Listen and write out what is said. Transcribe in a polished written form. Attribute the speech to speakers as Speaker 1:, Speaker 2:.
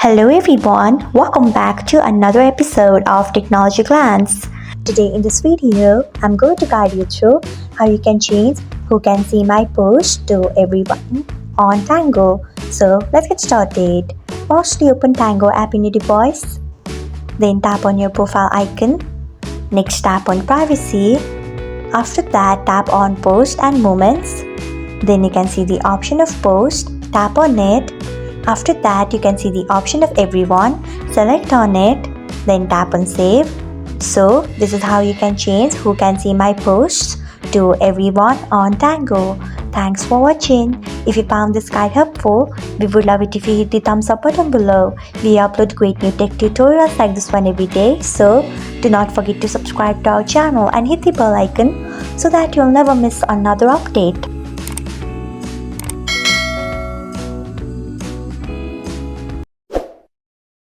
Speaker 1: Hello everyone, welcome back to another episode of Technologyglance. Today in this video, I'm going to guide you through how you can change who can see my post to everyone on Tango. So let's get started. Firstly, open Tango app in your device. Then tap on your profile icon. Next, tap on privacy. After that, tap on post and moments. Then you can see the option of post. Tap on it. After that, you can see the option of everyone. Select on it, then tap on save. So this is how you can change who can see my posts to everyone on Tango. Thanks for watching. If you found this guide helpful, we would love it if you hit the thumbs up button below. We upload great new tech tutorials like this one every day, so do not forget to subscribe to our channel and hit the bell icon so that you'll never miss another update.